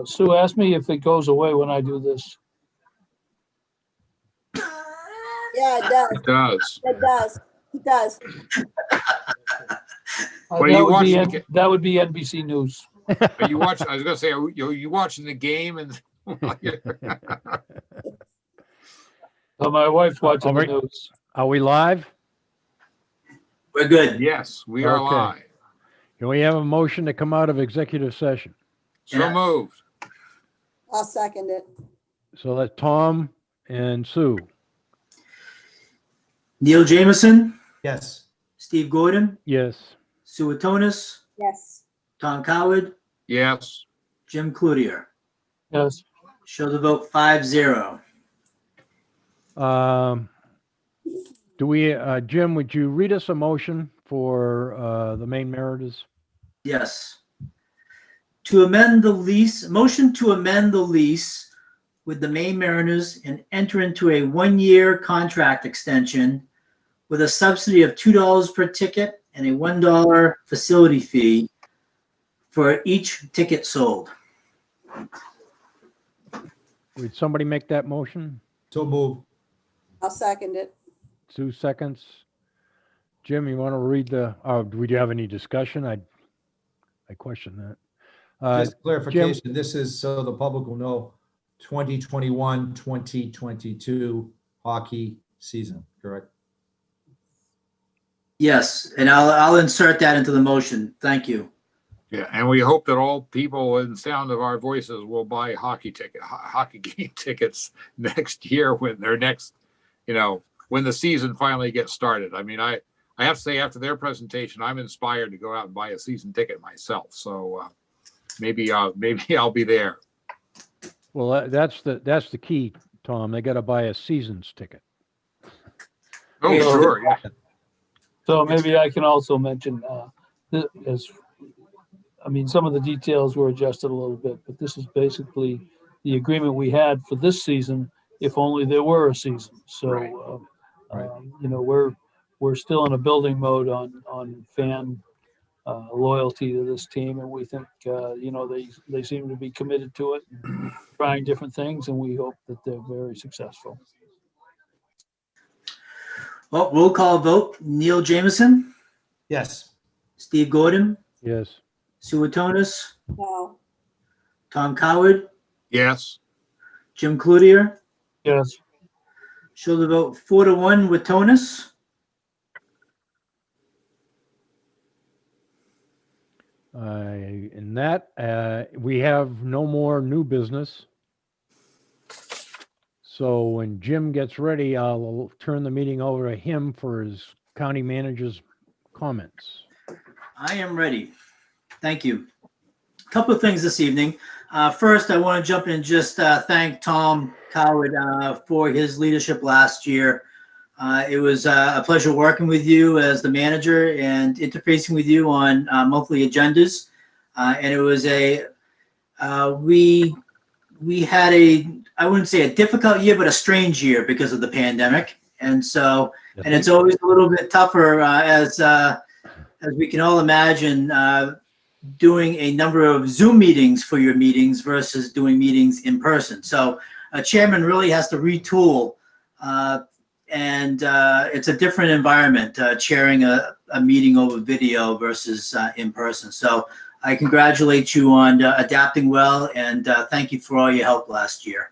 Sue asked me if it goes away when I do this. Yeah, it does. It does. It does. It does. What are you watching? That would be NBC News. Are you watching? I was going to say, are you watching the game? And My wife's watching the news. Are we live? We're good. yes, we are Okay. live. Can we have a motion to come out of executive session? So Yeah. moved. I'll second it. So that's Tom and Sue. Neil Jameson, Yes. Steve Gordon, Yes. Sue Atonis, Yes. Tom Coward, Yes. Jim Cloutier. Yes. Show the vote 5-0. Do we, Jim, would you read us a motion for the Maine Mariners? Yes. To amend the lease, motion to amend the lease with the Maine Mariners and enter into a 1-year contract extension with a subsidy of $2 per ticket and a $1 facility fee for each ticket sold. Would somebody make that motion? So move. I'll second it. 2 seconds. Jim, you want to read the, would you have any discussion? I question that. Just clarification, this is so the public will know 2021, 2022 hockey season, correct? Yes, and I'll insert that into the motion. Thank you. Yeah, and we hope that all people in sound of our voices will buy hockey game tickets next year when their next, when the season finally gets started. I mean, I have to say, after their presentation, I'm inspired to go out and buy a season ticket myself. So maybe I'll be there. Well, that's the key, Tom. They got to buy a season's ticket. Oh, sure. Yeah. So maybe I can also mention, some of the details were adjusted a little bit, but this is basically the agreement we had for this season, if only there were a season. So, Right. We're still in a building mode on fan loyalty to this team, and we think, they seem to be committed to it, and trying different things, and we hope that they're very successful. Well, roll call vote. Neil Jameson, Yes. Steve Gordon, Yes. Sue Atonis, No. Tom Coward, Yes. Jim Cloutier. Yes. Show the vote 4-1 with Atonis. In that, we have no more new business. So when Jim gets ready, I'll turn the meeting over to him for his county manager's comments. I am ready. Thank you. A couple of things this evening. First, I want to jump in and just thank Tom Coward for his leadership last year. It was a pleasure working with you as the manager and interfacing with you on monthly agendas. And it was we had I wouldn't say a difficult year, but a strange year because of the pandemic. And so, and it's always a little bit tougher as we can all imagine, doing a number of Zoom meetings for your meetings versus doing meetings in person. So a chairman really has to retool, and it's a different environment, chairing a meeting over video versus in person. So I congratulate you on adapting well, and thank you for all your help last year.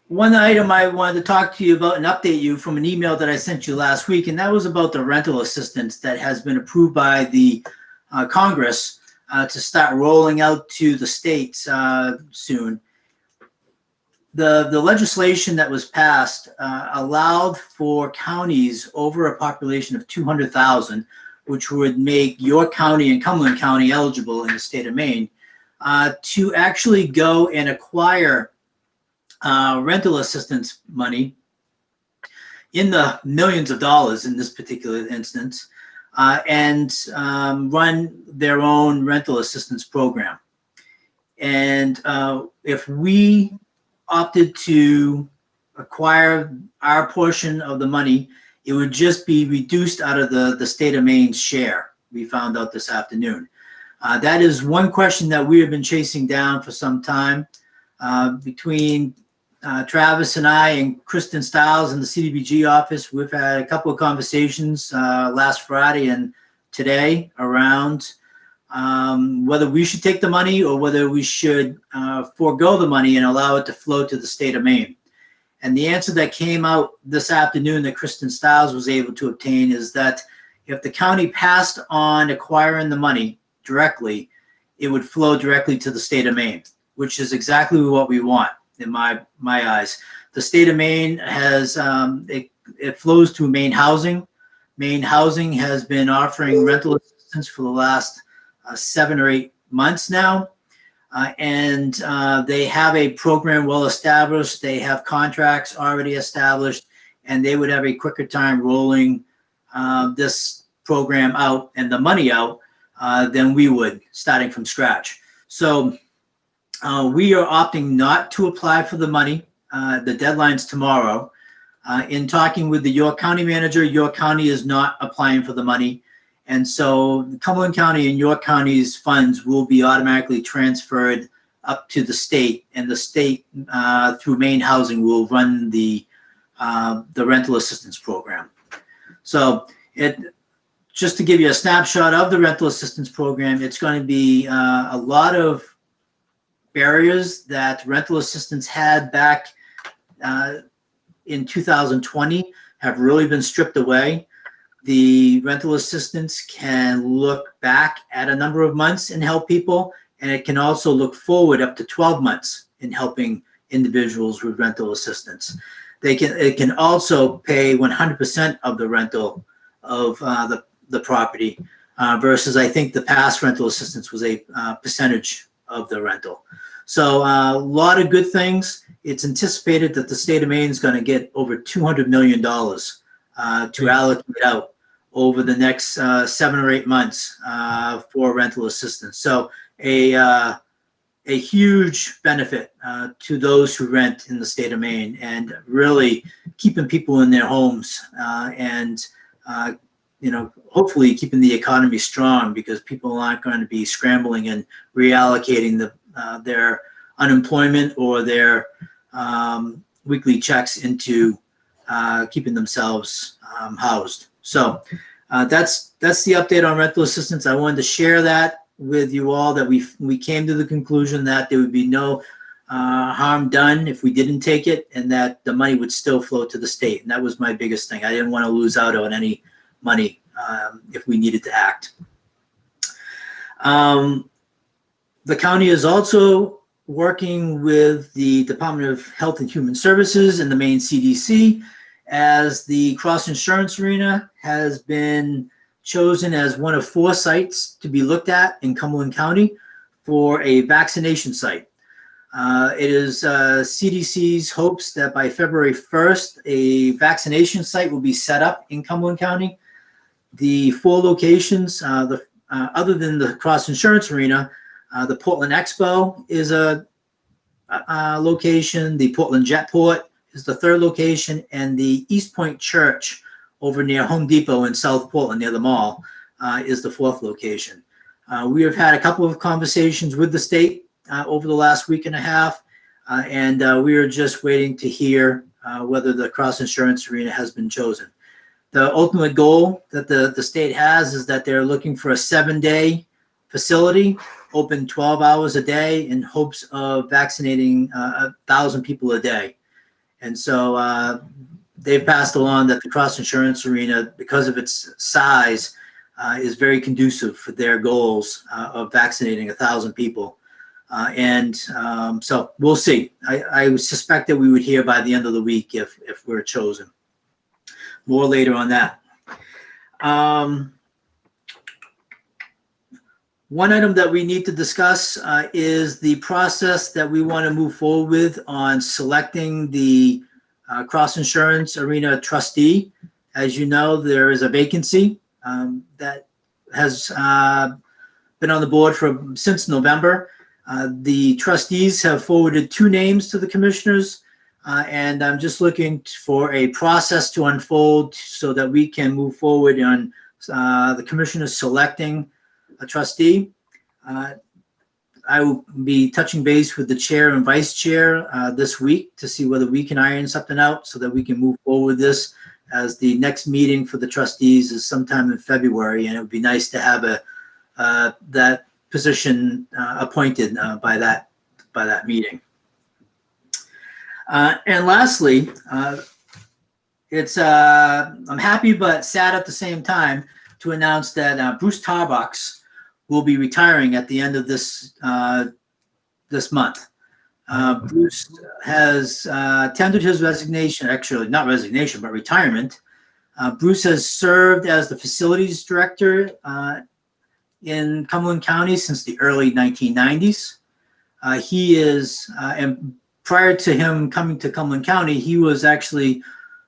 One item I wanted to talk to you about and update you from an email that I sent you last week, and that was about the rental assistance that has been approved by the Congress to start rolling out to the states soon. The legislation that was passed allowed for counties over a population of 200,000, which would make your county and Cumberland County eligible in the state of Maine, to actually go and acquire rental assistance money in the millions of dollars in this particular instance, and run their own rental assistance program. And if we opted to acquire our portion of the money, it would just be reduced out of the state of Maine's share. we found out this afternoon. That is one question that we have been chasing down for some time. Between Travis and I and Kristen Stiles in the CDBG office, we've had a couple of conversations last Friday and today around whether we should take the money or whether we should forego the money and allow it to flow to the state of Maine. And the answer that came out this afternoon that Kristen Stiles was able to obtain is that if the county passed on acquiring the money directly, it would flow directly to the state of Maine, which is exactly what we want in my eyes. The state of Maine has, it flows to Maine Housing. Maine Housing has been offering rental assistance for the last 7 or 8 months now. And they have a program well established. They have contracts already established, and they would have a quicker time rolling this program out and the money out than we would, starting from scratch. So we are opting not to apply for the money. The deadline's tomorrow. In talking with the York County manager, York County is not applying for the money. And so Cumberland County and York County's funds will be automatically transferred up to the state, and the state through Maine Housing will run the rental assistance program. So just to give you a snapshot of the rental assistance program, it's going to be a lot of barriers that rental assistance had back in 2020 have really been stripped away. The rental assistance can look back at a number of months and help people, and it can also look forward up to 12 months in helping individuals with rental assistance. It can also pay 100% of the rental of the property versus I think the past rental assistance was a percentage of the rental. So a lot of good things. It's anticipated that the state of Maine is going to get over $200 million to allocate out over the next 7 or 8 months for rental assistance. So a huge benefit to those who rent in the state of Maine, and really keeping people in their homes and hopefully keeping the economy strong, because people aren't going to be scrambling and reallocating their unemployment or their weekly checks into keeping themselves housed. So that's the update on rental assistance. I wanted to share that with you all, that we came to the conclusion that there would be no harm done if we didn't take it, and that the money would still flow to the state. And that was my biggest thing. I didn't want to lose out on any money if we needed to act. The county is also working with the Department of Health and Human Services and the Maine CDC, as the Cross Insurance Arena has been chosen as one of 4 sites to be looked at in Cumberland County for a vaccination site. It is CDC's hopes that by February 1st, a vaccination site will be set up in Cumberland County. The 4 locations, other than the Cross Insurance Arena, the Portland Expo is a location, the Portland Jetport is the 3rd location, and the East Point Church over near Home Depot in South Portland near the mall is the 4th location. We have had a couple of conversations with the state over the last week and a half, and we are just waiting to hear whether the Cross Insurance Arena has been chosen. The ultimate goal that the state has is that they're looking for a 7-day facility, open 12 hours a day, in hopes of vaccinating 1,000 people a day. And so they've passed along that the Cross Insurance Arena, because of its size, is very conducive for their goals of vaccinating 1,000 people. So we'll see. I would suspect that we would hear by the end of the week if we're chosen. More later on that. One item that we need to discuss is the process that we want to move forward with on selecting the Cross Insurance Arena trustee. As you know, there is a vacancy that has been on the board since November. The trustees have forwarded 2 names to the commissioners, and I'm just looking for a process to unfold so that we can move forward on the commission is selecting a trustee. I will be touching base with the chair and vice chair this week to see whether we can iron something out so that we can move forward with this, as the next meeting for the trustees is sometime in February, and it would be nice to have that position appointed by that meeting. And lastly, I'm happy but sad at the same time to announce that Bruce Tarbox will be retiring at the end of this month. Bruce has tendered his resignation, actually not resignation, but retirement. Bruce has served as the facilities director in Cumberland County since the early 1990s. And prior to him coming to Cumberland County, he was actually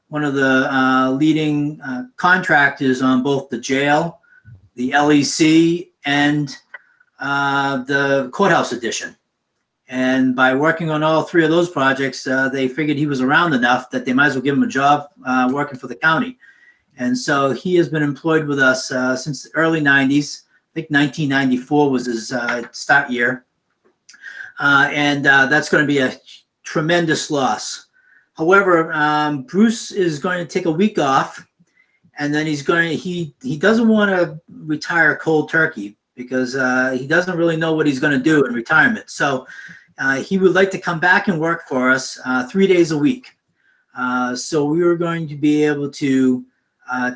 one of the leading contractors on both the jail, the LEC, and the courthouse addition. And by working on all three of those projects, they figured he was around enough that they might as well give him a job working for the county. And so he has been employed with us since the early 90s. I think 1994 was his start year. And that's going to be a tremendous loss. However, Bruce is going to take a week off, and then he doesn't want to retire cold turkey because he doesn't really know what he's going to do in retirement. So he would like to come back and work for us 3 days a week. So we are going to be able to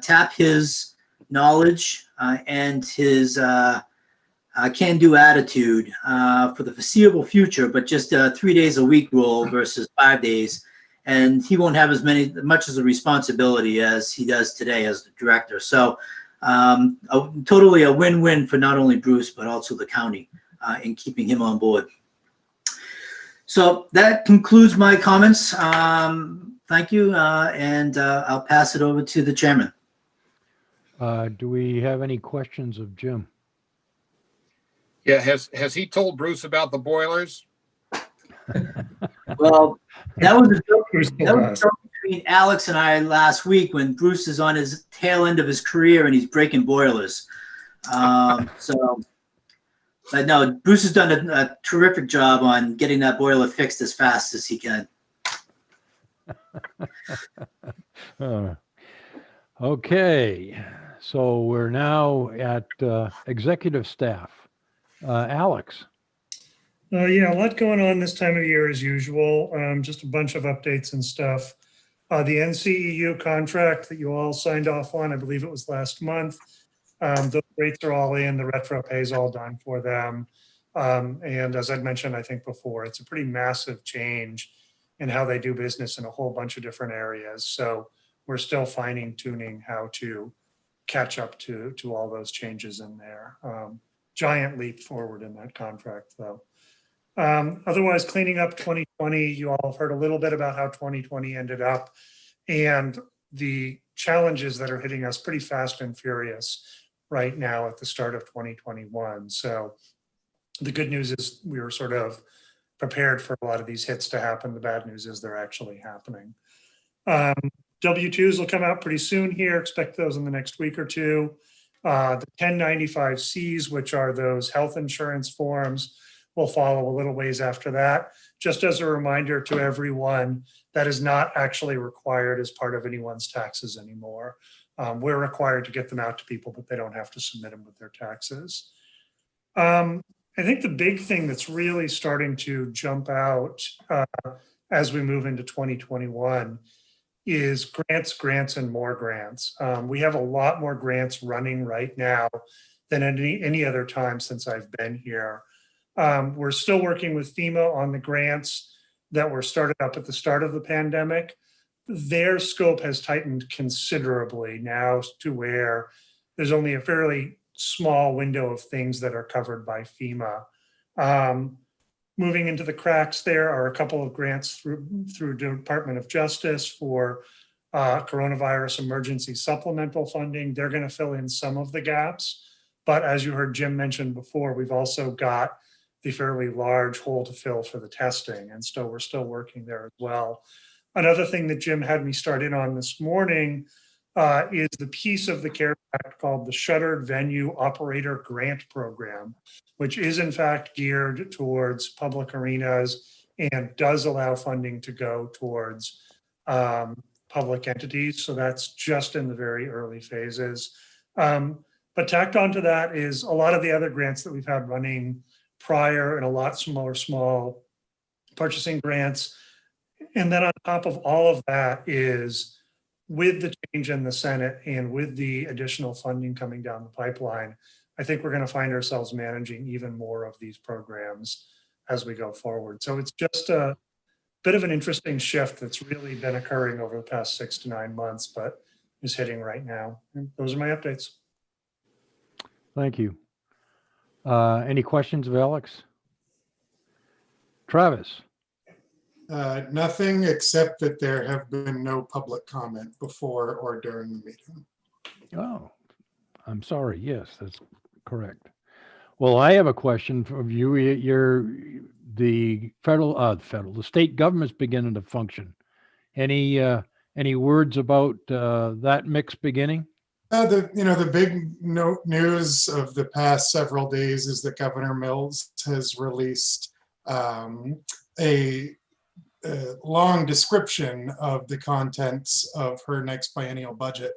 tap his knowledge and his can-do attitude for the foreseeable future, but just a 3 days a week role versus 5 days. And he won't have much as a responsibility as he does today as the director. So totally a win-win for not only Bruce, but also the county in keeping him on board. So that concludes my comments. Thank you. And I'll pass it over to the chairman. Do we have any questions of Jim? Yeah, has he told Bruce about the boilers? Well, that was a joke Who's the That was last? a joke between Alex and I last week when Bruce is on his tail end of his career and he's breaking boilers. But no, Bruce has done a terrific job on getting that boiler fixed as fast as he can. Okay, so we're now at executive staff. Alex. Yeah, a lot going on this time of year as usual. Just a bunch of updates and stuff. The NCEU contract that you all signed off on, I believe it was last month. The rates are all in, the retro pay is all done for them. And as I'd mentioned, I think before, it's a pretty massive change in how they do business in a whole bunch of different areas. So we're still fine tuning how to catch up to all those changes in there. Giant leap forward in that contract though. Otherwise, cleaning up 2020, you all have heard a little bit about how 2020 ended up and the challenges that are hitting us pretty fast and furious right now at the start of 2021. So the good news is we were sort of prepared for a lot of these hits to happen. The bad news is they're actually happening. W-2s will come out pretty soon here. Expect those in the next week or two. The 1095Cs, which are those health insurance forms, will follow a little ways after that. Just as a reminder to everyone, that is not actually required as part of anyone's taxes anymore. We're required to get them out to people, but they don't have to submit them with their taxes. I think the big thing that's really starting to jump out as we move into 2021 is grants, and more grants. We have a lot more grants running right now than any other time since I've been here. We're still working with FEMA on the grants that were started up at the start of the pandemic. Their scope has tightened considerably now to where there's only a fairly small window of things that are covered by FEMA. Moving into the cracks, there are a couple of grants through Department of Justice for coronavirus emergency supplemental funding. They're going to fill in some of the gaps. But as you heard Jim mention before, we've also got the fairly large hole to fill for the testing. And so we're still working there as well. Another thing that Jim had me start in on this morning is the piece of the CARES Act called the Shuttered Venue Operator Grant Program, which is in fact geared towards public arenas and does allow funding to go towards public entities. So that's just in the very early phases. But tacked onto that is a lot of the other grants that we've had running prior and a lot smaller, small purchasing grants. And then on top of all of that is, with the change in the Senate and with the additional funding coming down the pipeline, I think we're going to find ourselves managing even more of these programs as we go forward. So it's just a bit of an interesting shift that's really been occurring over the past 6 to 9 months, but is hitting right now. And those are my updates. Thank you. Any questions of Alex? Travis? Nothing except that there have been no public comment before or during the meeting. Oh, I'm sorry. Yes, that's correct. Well, I have a question for you. The state government's beginning to function. Any words about that mix beginning? The big news of the past several days is that Governor Mills has released a long description of the contents of her next biennial budget.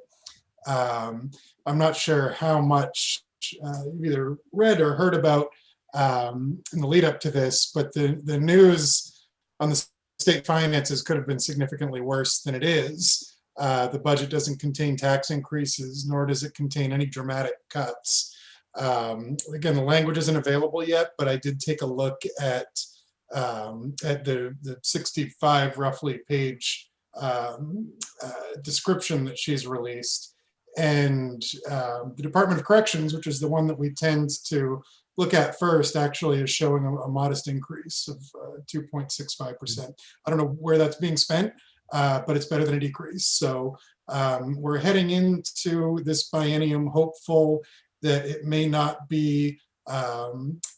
I'm not sure how much you've either read or heard about in the lead up to this, but the news on the state finances could have been significantly worse than it is. The budget doesn't contain tax increases, nor does it contain any dramatic cuts. Again, the language isn't available yet, but I did take a look at the 65 roughly page description that she's released. And the Department of Corrections, which is the one that we tend to look at first, actually is showing a modest increase of 2.65%. I don't know where that's being spent, but it's better than a decrease. So we're heading into this biennium hopeful that it may not be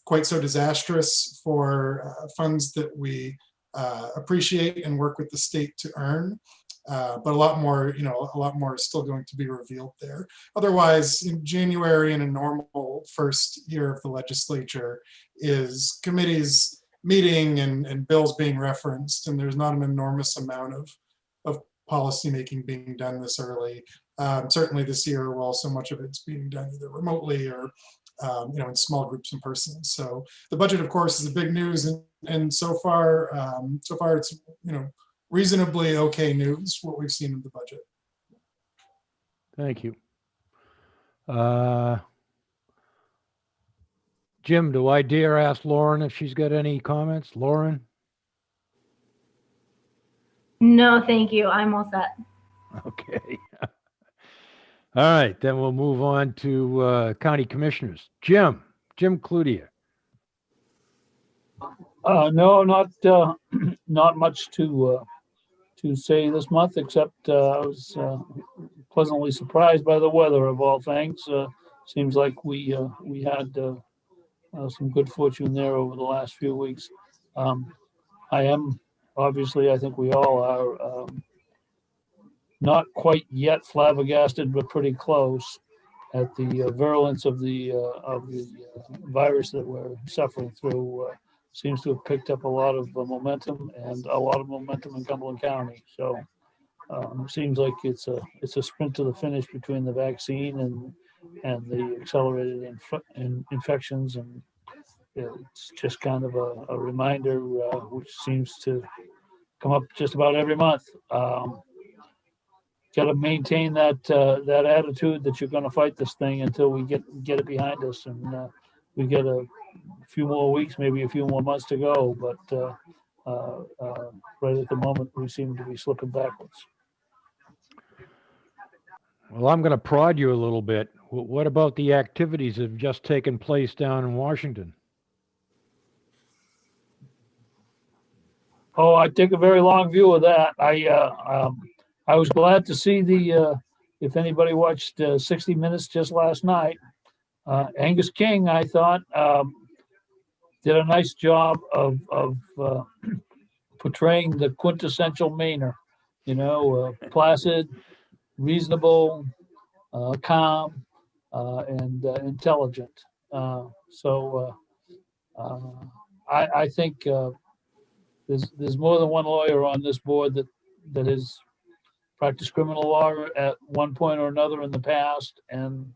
quite so disastrous for funds that we appreciate and work with the state to earn. But a lot more is still going to be revealed there. Otherwise, in January, in a normal first year of the legislature, is committees meeting and bills being referenced, and there's not an enormous amount of policymaking being done this early. Certainly this year, while so much of it's being done either remotely or in small groups in person. So the budget, of course, is a big news, and so far it's reasonably okay news, what we've seen in the budget. Thank you. Jim, do I dare ask Lauren if she's got any comments? Lauren? No, thank you. I'm all set. Okay. All right, then we'll move on to county commissioners. Jim Cloutier. No, not much to say this month, except I was pleasantly surprised by the weather of all things. Seems like we had some good fortune there over the last few weeks. I am obviously, I think we all are, not quite yet flabbergasted, but pretty close at the virulence of the virus that we're suffering through. Seems to have picked up a lot of momentum, and a lot of momentum in Cumberland County. So seems like it's a sprint to the finish between the vaccine and the accelerated infections, and it's just kind of a reminder, which seems to come up just about every month. Got to maintain that attitude that you're going to fight this thing until we get it behind us, and we get a few more weeks, maybe a few more months to go. But right at the moment, we seem to be slipping backwards. Well, I'm going to prod you a little bit. What about the activities that have just taken place down in Washington? Oh, I take a very long view of that. I was glad to see if anybody watched 60 Minutes just last night, Angus King, I thought, did a nice job of portraying the quintessential Mainer, placid, reasonable, calm, and intelligent. I think there's more than one lawyer on this board that has practiced criminal law at one point or another in the past, and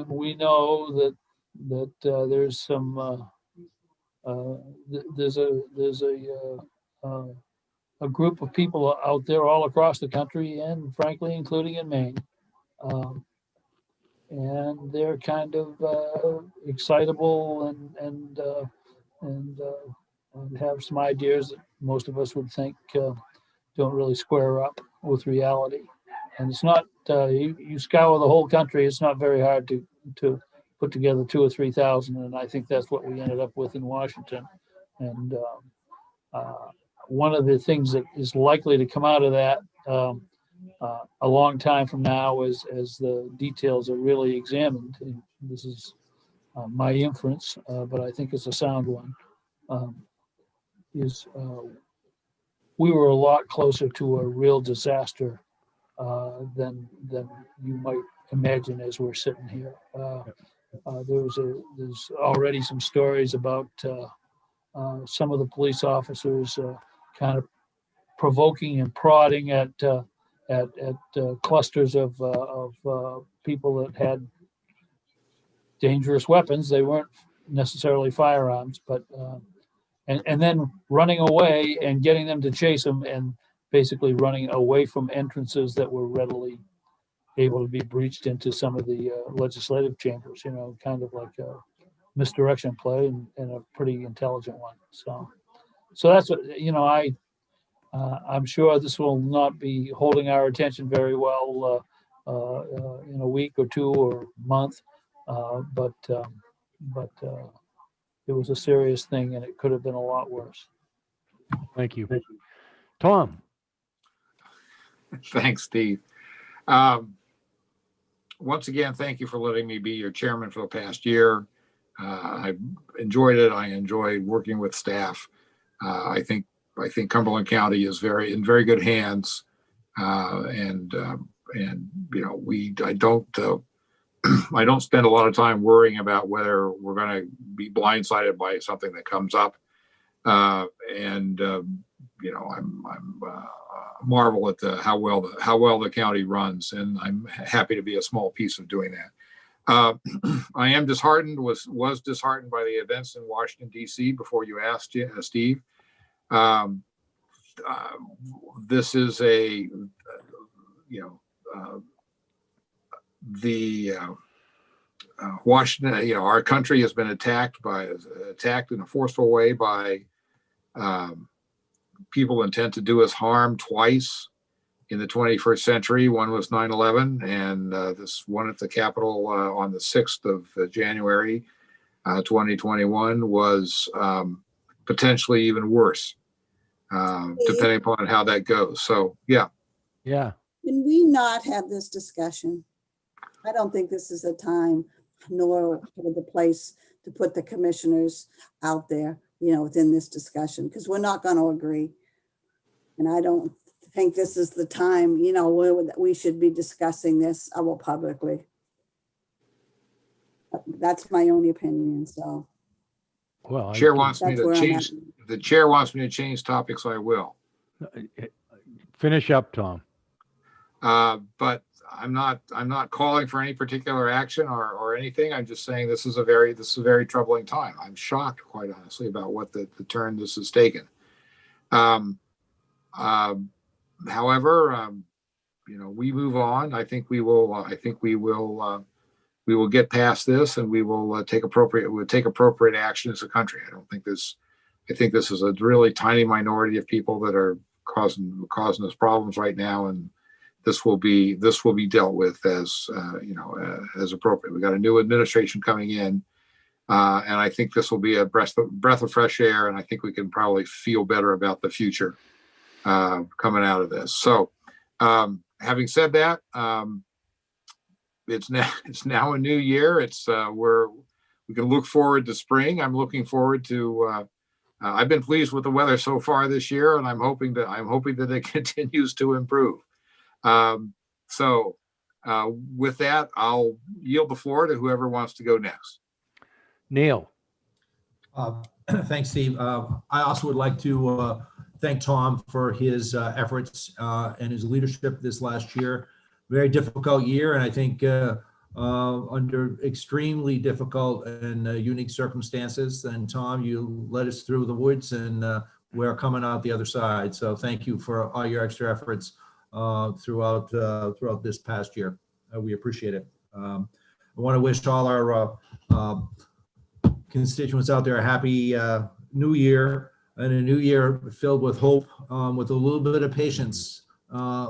we know that there's some there's a group of people out there all across the country, and frankly, including in Maine. And they're kind of excitable and have some ideas that most of us would think don't really square up with reality. And it's not, you scour the whole country, it's not very hard to put together 2,000 or 3,000. And I think that's what we ended up with in Washington. And one of the things that is likely to come out of that a long time from now as the details are really examined, and this is my inference, but I think it's a sound one, is we were a lot closer to a real disaster than you might imagine as we're sitting here. There's already some stories about some of the police officers kind of provoking and prodding at clusters of people that had dangerous weapons. They weren't necessarily firearms, but and then running away and getting them to chase them, and basically running away from entrances that were readily able to be breached into some of the legislative chambers. You know, kind of like a misdirection play, and a pretty intelligent one. So that's what, you know, I'm sure this will not be holding our attention very well in a week or two or month, but it was a serious thing, and it could have been a lot worse. Thank you. Tom. Thanks, Steve. Once again, thank you for letting me be your chairman for the past year. I enjoyed it. I enjoyed working with staff. I think Cumberland County is in very good hands, and you know, I don't spend a lot of time worrying about whether we're going to be blindsided by something that comes up, you know, I'm marvel at how well the county runs, and I'm happy to be a small piece of doing that. I am disheartened, was disheartened by the events in Washington, D.C. before you asked, Steve. This is Washington, you know, our country has been attacked in a forceful way by people intent to do us harm twice in the 21st century. One was 9/11, and this one at the Capitol on the 6th of January, 2021 was potentially even worse, depending upon how that goes. So, yeah. Yeah. Can we not have this discussion? I don't think this is a time nor the place to put the commissioners out there, you know, within this discussion, because we're not going to agree. And I don't think this is the time, you know, where we should be discussing this publicly. That's my only opinion. So, Well, Chair wants me that's to where I'm change. at. The chair wants me to change topics. I will. Finish up, Tom. But I'm not calling for any particular action or anything. I'm just saying this is a very troubling time. I'm shocked, quite honestly, about what the turn this has taken. However, you know, we move on. I think we will get past this, and we will take appropriate action as a country. I think this is a really tiny minority of people that are causing us problems right now, and this will be dealt with as as appropriate. We got a new administration coming in, and I think this will be a breath of fresh air, and I think we can probably feel better about the future coming out of this. So, having said that, it's now a new year. We can look forward to spring. I'm looking forward to. I've been pleased with the weather so far this year, and I'm hoping that it continues to improve. So with that, I'll yield the floor to whoever wants to go next. Neil. Thanks, Steve. I also would like to thank Tom for his efforts and his leadership this last year. Very difficult year, and I think under extremely difficult and unique circumstances. And Tom, you led us through the woods, and we're coming out the other side. So thank you for all your extra efforts throughout this past year. We appreciate it. I want to wish all our constituents out there a happy new year, and a new year filled with hope, with a little bit of patience,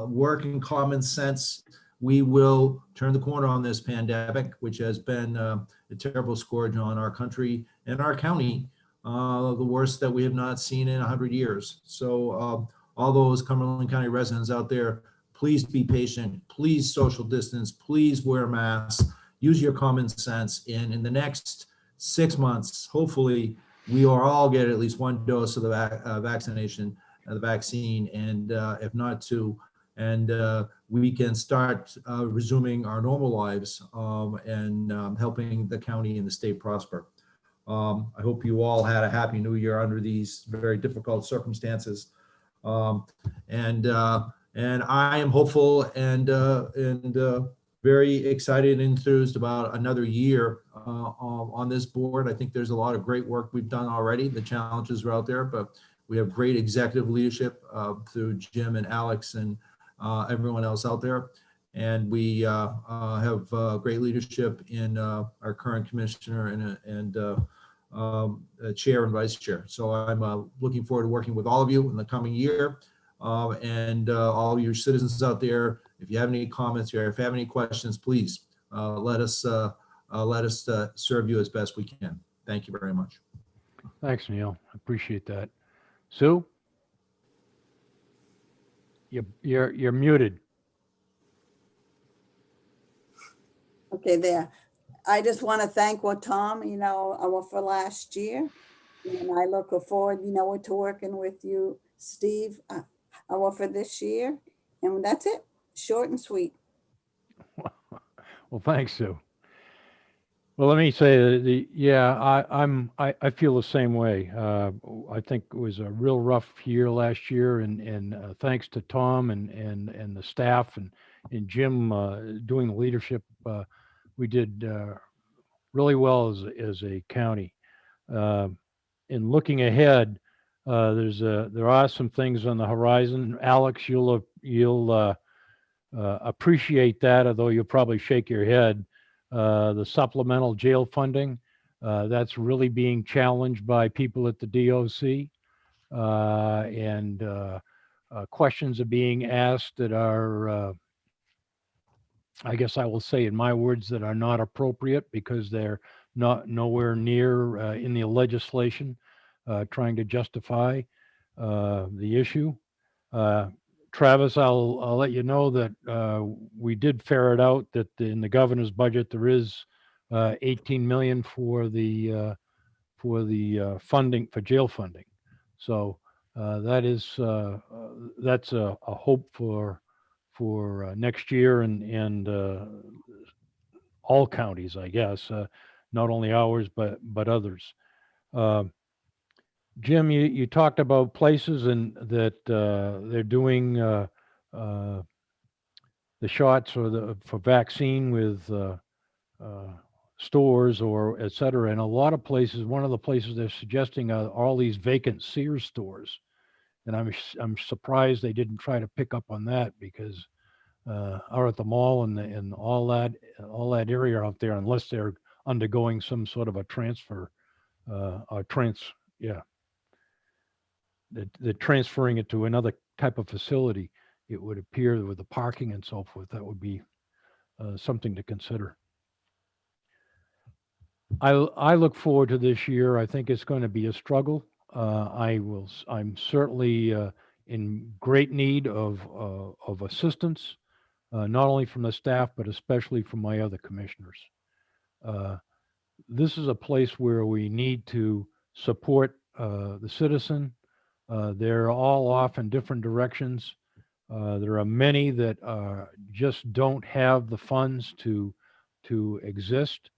work and common sense. We will turn the corner on this pandemic, which has been a terrible scourge on our country and our county, the worst that we have not seen in 100 years. So all those Cumberland County residents out there, please be patient, please social distance, please wear masks, use your common sense. And in the next 6 months, hopefully, we will all get at least one dose of the vaccination, the vaccine, and if not two, and we can start resuming our normal lives and helping the county and the state prosper. I hope you all had a happy new year under these very difficult circumstances. And I am hopeful and very excited and enthused about another year on this board. I think there's a lot of great work we've done already. The challenges are out there, but we have great executive leadership through Jim and Alex and everyone else out there. And we have great leadership in our current commissioner and chair and vice chair. So I'm looking forward to working with all of you in the coming year. And all of your citizens out there, if you have any comments or if you have any questions, please let us serve you as best we can. Thank you very much. Thanks, Neil. I appreciate that. Sue? You're muted. Okay, there. I just want to thank Tom, for last year. And I look forward, to working with you, Steve, for this year. And that's it. Short and sweet. Well, thanks, Sue. Well, let me say that I feel the same way. I think it was a real rough year last year, and thanks to Tom and the staff and Jim doing the leadership, we did really well as a county. In looking ahead, there are some things on the horizon. Alex, you'll appreciate that, although you'll probably shake your head. The supplemental jail funding, that's really being challenged by people at the DOC, and questions are being asked that are, I guess I will say in my words, that are not appropriate because they're nowhere near in the legislation trying to justify the issue. Travis, I'll let you know that we did ferret out that in the governor's budget there is 18 million for the funding for jail funding. So that's a hope for next year and all counties, I guess, not only ours but others. Jim, you talked about places and that they're doing the shots or for vaccine with stores or et cetera. And a lot of places, one of the places they're suggesting are all these vacant Sears stores. And I'm surprised they didn't try to pick up on that because out at the mall and all that area out there, unless they're undergoing some sort of a transfer, they're transferring it to another type of facility. It would appear with the parking and so forth, that would be something to consider. I look forward to this year. I think it's going to be a struggle. I'm certainly in great need of assistance, not only from the staff, but especially from my other commissioners. This is a place where we need to support the citizen. They're all off in different directions. There are many that just don't have the funds to exist.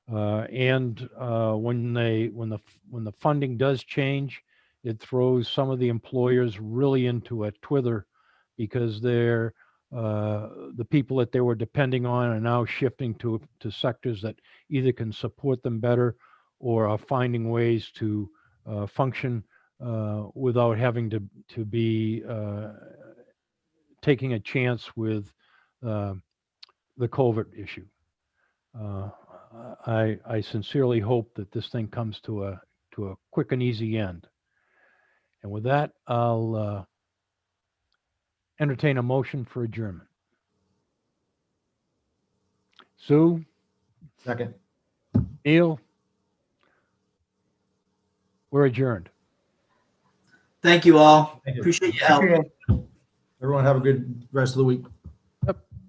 And when the funding does change, it throws some of the employers really into a twither, because they're the people that they were depending on are now shifting to sectors that either can support them better or are finding ways to function without having to be taking a chance with the COVID issue. I sincerely hope that this thing comes to a quick and easy end. And with that, I'll entertain a motion for adjournment. Sue, Second. Neil, we're adjourned. Thank you all. Thank you. Appreciate your help. Thank you all. Everyone have a good rest of the week.